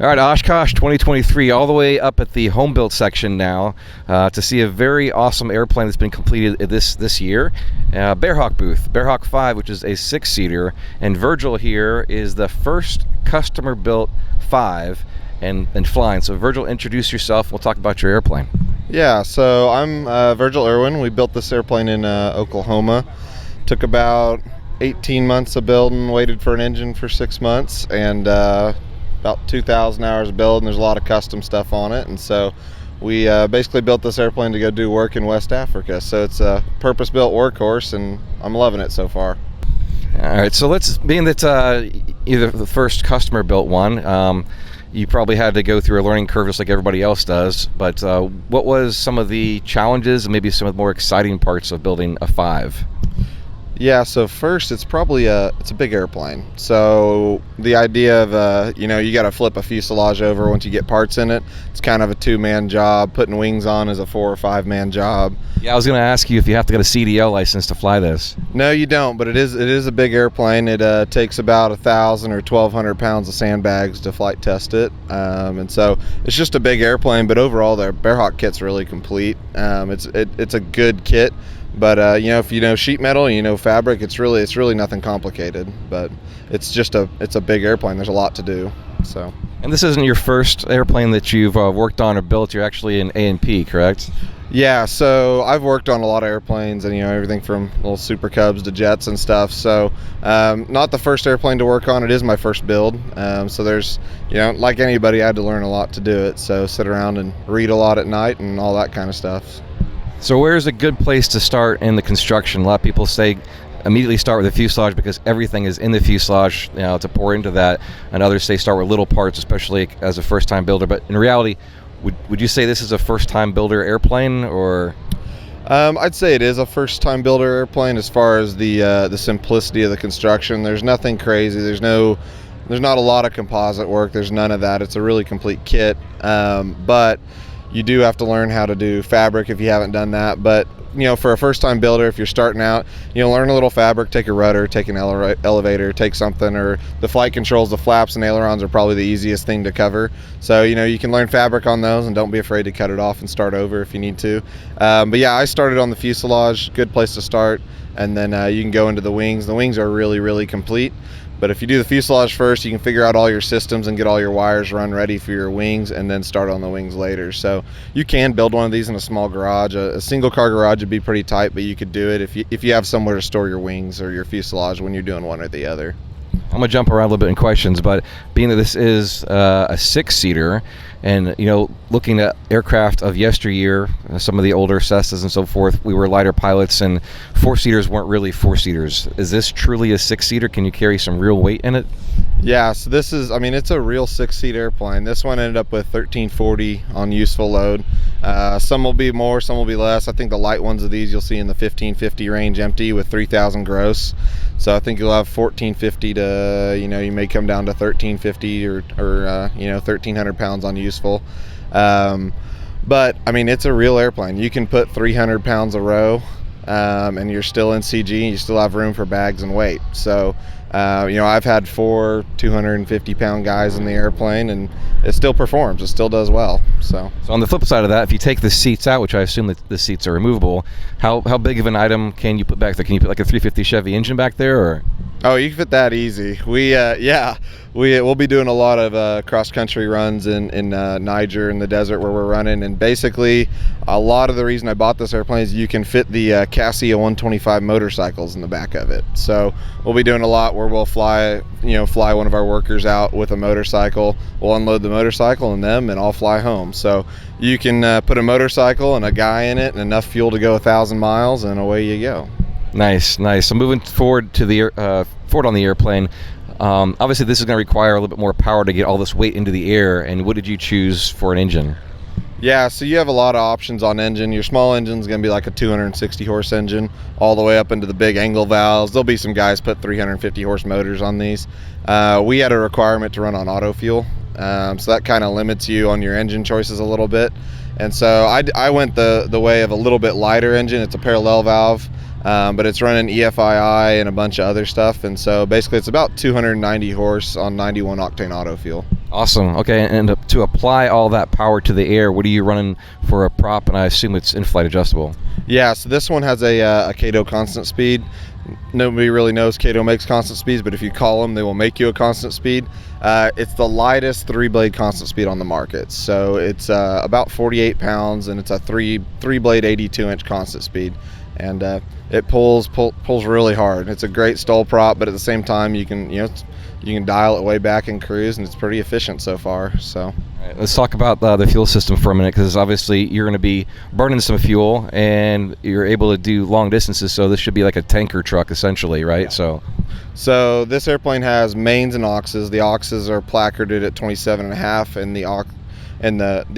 All right, Oshkosh 2023, all the way up at the home built section now to see a very awesome airplane that's been completed this year. Bearhawk booth, Bearhawk 5, which is a 6-seater, and Virgil here is the first customer built 5 and flying. So Virgil, introduce yourself. We'll talk about your airplane. Yeah, so I'm Virgil Irwin. We built this airplane in Oklahoma. Took about 18 months of building, waited for an engine for 6 months, and about 2,000 hours of build, and there's a lot of custom stuff on it. And so we basically built this airplane to go do work in West Africa. So it's a purpose-built workhorse, and I'm loving it so far. All right, so being that you're the first customer built one, you probably had to go through a learning curve just like everybody else does, but what was some of the challenges and maybe some of the more exciting parts of building a 5? Yeah, so first it's probably it's a big airplane. So the idea of you got to flip a fuselage over once you get parts in it. It's kind of a 2-man job. Putting wings on is a 4 or 5-man job. Yeah, I was going to ask you if you have to get a CDL license to fly this. No, you don't, but it is a big airplane. It takes about 1,000 or 1,200 pounds of sandbags to flight test it, and so it's just a big airplane. But overall, the Bearhawk kit's really complete. It's a good kit. But if you know sheet metal, and you know fabric, it's really nothing complicated. But it's a big airplane. There's a lot to do. So. And this isn't your first airplane that you've worked on or built. You're actually an A&P, correct? Yeah. So I've worked on a lot of airplanes, and everything from little Super Cubs to jets and stuff. So not the first airplane to work on. It is my first build. So there's like anybody, I had to learn a lot to do it. So sit around and read a lot at night and all that kind of stuff. So where's a good place to start in the construction? A lot of people say immediately start with the fuselage because everything is in the fuselage, to pour into that. And others say start with little parts, especially as a first-time builder. But in reality, would you say this is a first-time builder airplane, or? I'd say it is a first-time builder airplane as far as the simplicity of the construction. There's nothing crazy. There's not a lot of composite work. There's none of that. It's a really complete kit. But you do have to learn how to do fabric if you haven't done that. But for a first-time builder, if you're starting out, learn a little fabric, take a rudder, take an elevator, take something, or the flight controls, the flaps and ailerons are probably the easiest thing to cover. So you can learn fabric on those, and don't be afraid to cut it off and start over if you need to. But yeah, I started on the fuselage, good place to start, and then you can go into the wings. The wings are really complete. But if you do the fuselage first, you can figure out all your systems and get all your wires run ready for your wings, and then start on the wings later. So you can build one of these in a small garage. A single car garage would be pretty tight, but you could do it if you have somewhere to store your wings or your fuselage when you're doing one or the other. I'm going to jump around a little bit in questions, but being that this is a 6-seater, and looking at aircraft of yesteryear, some of the older Cessnas and so forth, we were lighter pilots, and 4-seaters weren't really 4-seaters. Is this truly a 6-seater? Can you carry some real weight in it? Yeah, so this is, it's a real 6-seat airplane. This one ended up with 1340 on useful load. Some will be more, some will be less. I think the light ones of these you'll see in the 1550 range empty with 3,000 gross. So I think you'll have 1450 to, you may come down to 1350 or 1,300 pounds on useful. But it's a real airplane. You can put 300 pounds a row, and you're still in CG, and you still have room for bags and weight. So I've had 4 250-pound guys in the airplane, and it still performs. It still does well. So on the flip side of that, if you take the seats out, which I assume that the seats are removable, how big of an item can you put back there? Can you put like a 350 Chevy engine back there, or? Oh, you can fit that easy. We'll be doing a lot of cross-country runs in Niger in the desert where we're running, and basically a lot of the reason I bought this airplane is you can fit the Cassia 125 motorcycles in the back of it. So we'll be doing a lot where we'll fly one of our workers out with a motorcycle. We'll unload the motorcycle and them, and I'll fly home. So you can put a motorcycle and a guy in it and enough fuel to go 1,000 miles, and away you go. Nice. So moving forward to the forward on the airplane, obviously this is going to require a little bit more power to get all this weight into the air. And what did you choose for an engine? Yeah, so you have a lot of options on engine. Your small engine's going to be like a 260 horse engine, all the way up into the big angle valves. There'll be some guys put 350 horse motors on these. We had a requirement to run on auto fuel, so that kind of limits you on your engine choices a little bit. And so I went the way of a little bit lighter engine. It's a parallel valve. But it's running EFII and a bunch of other stuff, and so basically it's about 290 horse on 91 octane auto fuel. Awesome. Okay, and to apply all that power to the air, what are you running for a prop? And I assume it's in-flight adjustable. Yeah, so this one has a Cato constant speed. Nobody really knows Cato makes constant speeds, but if you call them, they will make you a constant speed. It's the lightest 3-blade constant speed on the market. So it's about 48 pounds, and it's a three-blade 82-inch constant speed. And it pulls really hard. It's a great stall prop, but at the same time, you can dial it way back and cruise, and it's pretty efficient so far. So. All right, let's talk about the fuel system for a minute, because obviously you're going to be burning some fuel, and you're able to do long distances. So this should be like a tanker truck, essentially, right? Yeah. So this airplane has mains and auxes. The auxes are placarded at 27.5, and the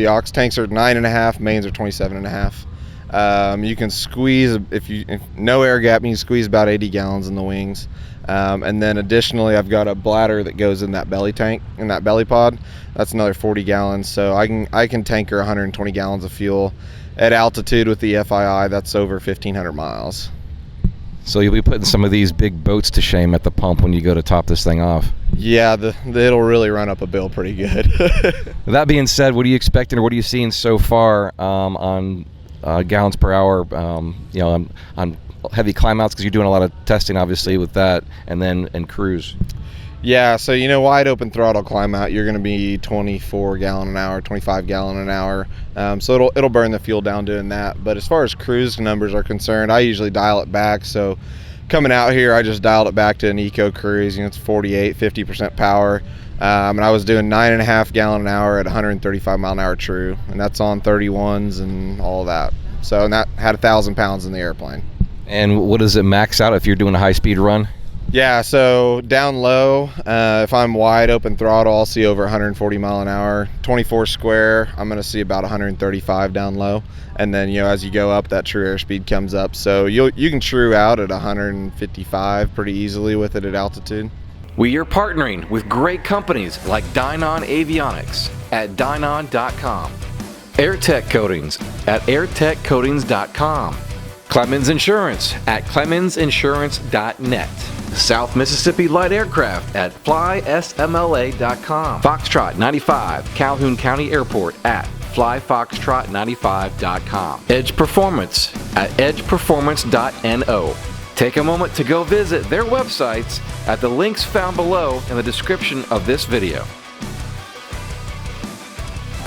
aux tanks are 9.5. Mains are 27.5. You can squeeze if no air gap. You can squeeze about 80 gallons in the wings. And then additionally, I've got a bladder that goes in that belly tank, in that belly pod. That's another 40 gallons. So I can tanker 120 gallons of fuel at altitude with the FII. That's over 1,500 miles. So you'll be putting some of these big boats to shame at the pump when you go to top this thing off. Yeah, it'll really run up a bill pretty good. That being said, what are you expecting, or what are you seeing so far on gallons per hour? On heavy climb outs, because you're doing a lot of testing obviously with that, and cruise. Yeah, so wide open throttle climb out, you're going to be 24 gallon an hour, 25 gallon an hour. So it'll burn the fuel down doing that. But as far as cruise numbers are concerned, I usually dial it back. So coming out here, I just dialed it back to an eco cruise. It's 50% power. And I was doing 9.5 gallon an hour at 135 mile an hour true, and that's on 31s and all that. So, and that had 1,000 pounds in the airplane. And what does it max out if you're doing a high-speed run? Yeah, so down low, if I'm wide open throttle, I'll see over 140 mile an hour. 24 square, I'm going to see about 135 down low. And then, as you go up, that true airspeed comes up. So you can true out at 155 pretty easily with it at altitude. We are partnering with great companies like Dynon Avionics at Dynon.com, Airtech Coatings at AirtechCoatings.com, Clemens Insurance at ClemensInsurance.net, South Mississippi Light Aircraft at FlySMLA.com, Foxtrot 95 Calhoun County Airport at FlyFoxtrot95.com, Edge Performance at EdgePerformance.no. Take a moment to go visit their websites at the links found below in the description of this video.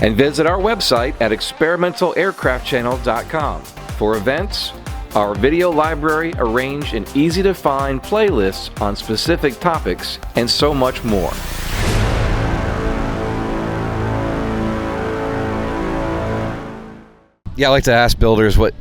And visit our website at ExperimentalAircraftChannel.com for events, our video library arranged in easy-to-find playlists on specific topics, and so much more. Yeah, I like to ask builders what,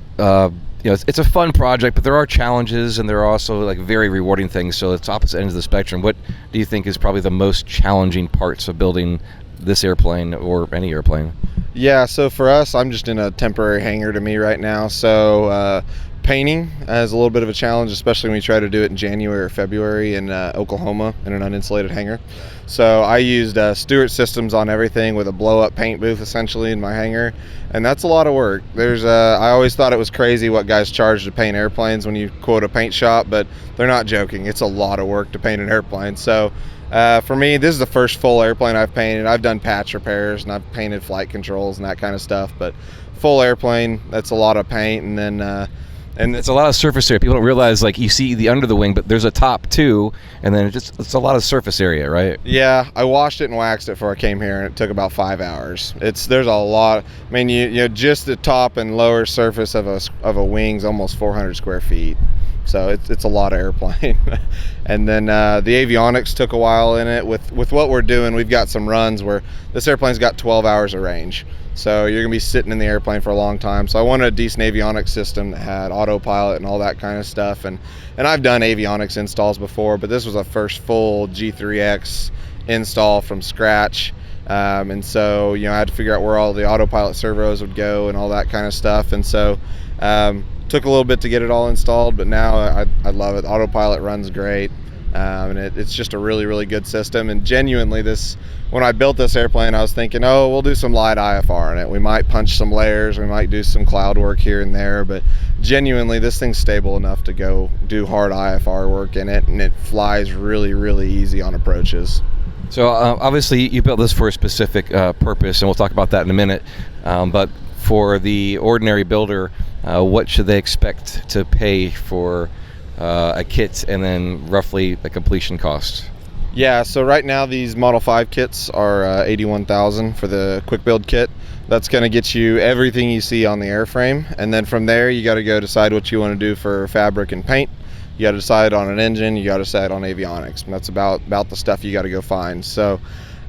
it's a fun project, but there are challenges, and there are also like very rewarding things. So it's opposite ends of the spectrum. What do you think is probably the most challenging parts of building this airplane or any airplane? Yeah, so for us, I'm just in a temporary hangar to me right now. So painting is a little bit of a challenge, especially when we try to do it in January or February in Oklahoma in an uninsulated hangar. So I used Stewart Systems on everything with a blow-up paint booth essentially in my hangar, and that's a lot of work. I always thought it was crazy what guys charge to paint airplanes when you quote a paint shop, but they're not joking. It's a lot of work to paint an airplane. So for me, this is the first full airplane I've painted. I've done patch repairs and I've painted flight controls and that kind of stuff, but full airplane, that's a lot of paint. And then and it's a lot of surface area. People don't realize, like, you see the under the wing, but there's a top too, and then it's a lot of surface area, right? Yeah, I washed it and waxed it before I came here, and it took about 5 hours. There's a lot. I mean, just the top and lower surface of a wing's almost 400 square feet. So it's a lot of airplane. And then the avionics took a while in it. With what we're doing, we've got some runs where this airplane's got 12 hours of range. So you're going to be sitting in the airplane for a long time. So I wanted a decent avionics system that had autopilot and all that kind of stuff. And I've done avionics installs before, but this was a first full G3X install from scratch. And so, I had to figure out where all the autopilot servos would go and all that kind of stuff. And so took a little bit to get it all installed, but now I love it. Autopilot runs great. And it's just a really, really good system. And genuinely, when I built this airplane, I was thinking, we'll do some light IFR in it. We might punch some layers, we might do some cloud work here and there, but genuinely, this thing's stable enough to go do hard IFR work in it, and it flies really, really easy on approaches. So obviously you built this for a specific purpose, and we'll talk about that in a minute. But for the ordinary builder, what should they expect to pay for a kit, and then roughly the completion cost? Yeah, so right now these Model 5 kits are $81,000 for the quick build kit. That's going to get you everything you see on the airframe, and then from there you got to go decide what you want to do for fabric and paint. You got to decide on an engine, you got to decide on avionics, and that's about the stuff you got to go find. So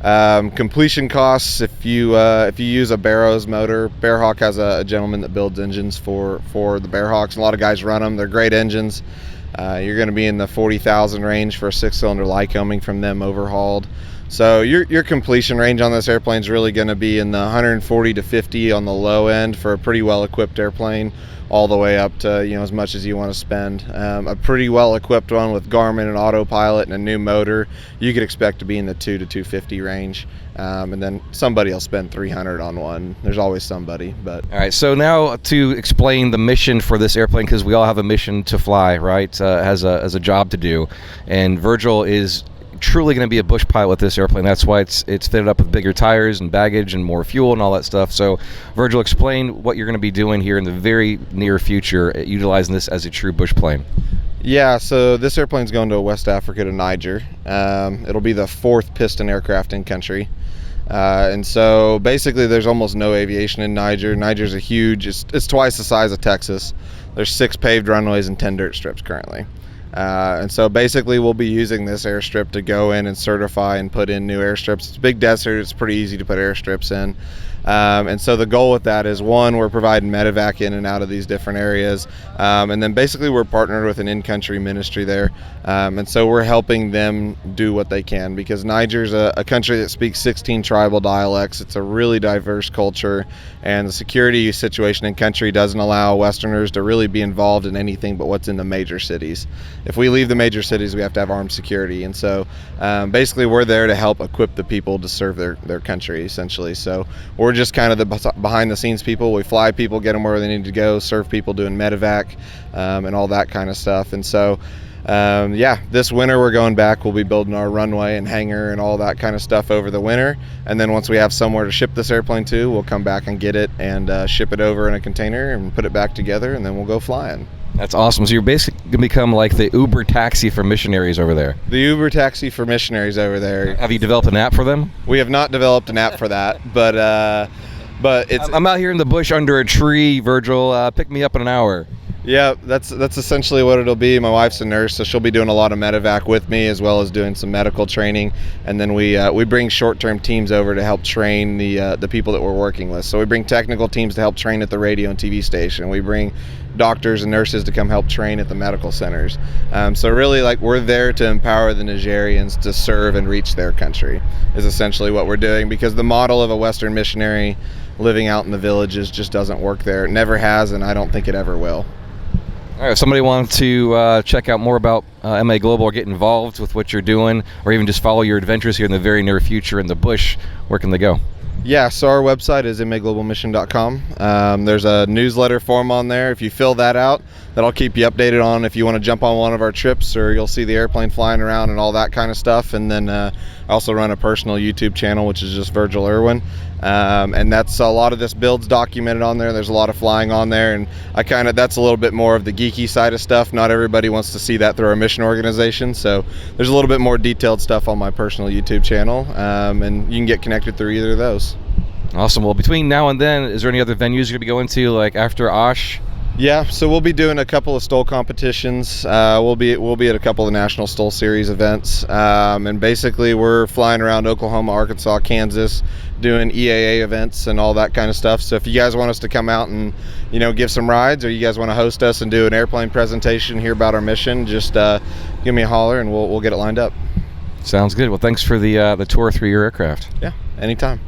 completion costs, if you use a Barrows motor, Bearhawk has a gentleman that builds engines for the Bearhawks. A lot of guys run them. They're great engines. You're going to be in the 40,000 range for a 6-cylinder Lycoming from them overhauled. So your completion range on this airplane is really going to be in the 140 to 50 on the low end for a pretty well equipped airplane, all the way up to as much as you want to spend. A pretty well equipped one with Garmin and autopilot and a new motor, you could expect to be in the 2 to 250 range. And then somebody will spend 300 on one. There's always somebody. But all right, so now to explain the mission for this airplane, because we all have a mission to fly, right? Has a job to do, and Virgil is truly going to be a bush pilot with this airplane. That's why it's fitted up with bigger tires and baggage and more fuel and all that stuff. So Virgil, explain what you're going to be doing here in the very near future, utilizing this as a true bush plane. Yeah, so this airplane's going to West Africa, to Niger. It'll be the 4th piston aircraft in country. And so basically there's almost no aviation in Niger. Niger's a huge, it's twice the size of Texas. There's 6 paved runways and 10 dirt strips currently. And so basically we'll be using this airstrip to go in and certify and put in new airstrips. It's a big desert, it's pretty easy to put airstrips in. And so the goal with that is, one, we're providing medevac in and out of these different areas. And then basically we're partnered with an in-country ministry there. And so we're helping them do what they can, because Niger's a country that speaks 16 tribal dialects. It's a really diverse culture, and the security situation in country doesn't allow Westerners to really be involved in anything but what's in the major cities. If we leave the major cities, we have to have armed security. And so basically we're there to help equip the people to serve their country, essentially. So we're just kind of the behind the scenes people. We fly people, get them where they need to go, serve people doing medevac and all that kind of stuff. And so yeah, this winter we're going back. We'll be building our runway and hangar and all that kind of stuff over the winter. And then once we have somewhere to ship this airplane to, we'll come back and get it and ship it over in a container and put it back together, and then we'll go flying. That's awesome. So you're basically going to become like the Uber taxi for missionaries over there. The Uber taxi for missionaries over there. Have you developed an app for them? We have not developed an app for that, but it's... I'm out here in the bush under a tree, Virgil. Pick me up in an hour. Yeah, that's essentially what it'll be. My wife's a nurse, so she'll be doing a lot of medevac with me, as well as doing some medical training. And then we bring short-term teams over to help train the people that we're working with. So we bring technical teams to help train at the radio and TV station. We bring doctors and nurses to come help train at the medical centers. So really, like, we're there to empower the Nigerians to serve and reach their country, is essentially what we're doing, because the model of a Western missionary living out in the villages just doesn't work there. It never has, and I don't think it ever will. All right, if somebody wants to check out more about MA Global or get involved with what you're doing, or even just follow your adventures here in the very near future in the bush, where can they go? Yeah, so our website is maglobalmission.com. There's a newsletter form on there. If you fill that out, that'll keep you updated on if you want to jump on one of our trips, or you'll see the airplane flying around and all that kind of stuff. And then I also run a personal YouTube channel, which is just Virgil Irwin. And that's a lot of this build's documented on there. There's a lot of flying on there, and that's a little bit more of the geeky side of stuff. Not everybody wants to see that through our mission organization, so there's a little bit more detailed stuff on my personal YouTube channel, and you can get connected through either of those. Awesome. Well, between now and then, is there any other venues you're going to be going to, like after Osh? Yeah, so we'll be doing a couple of STOL competitions. We'll be at a couple of National STOL Series events, and basically we're flying around Oklahoma, Arkansas, Kansas, doing EAA events and all that kind of stuff. So if you guys want us to come out and give some rides, or you guys want to host us and do an airplane presentation, hear about our mission, just give me a holler and we'll get it lined up. Sounds good. Well, thanks for the tour through your aircraft. Yeah, anytime.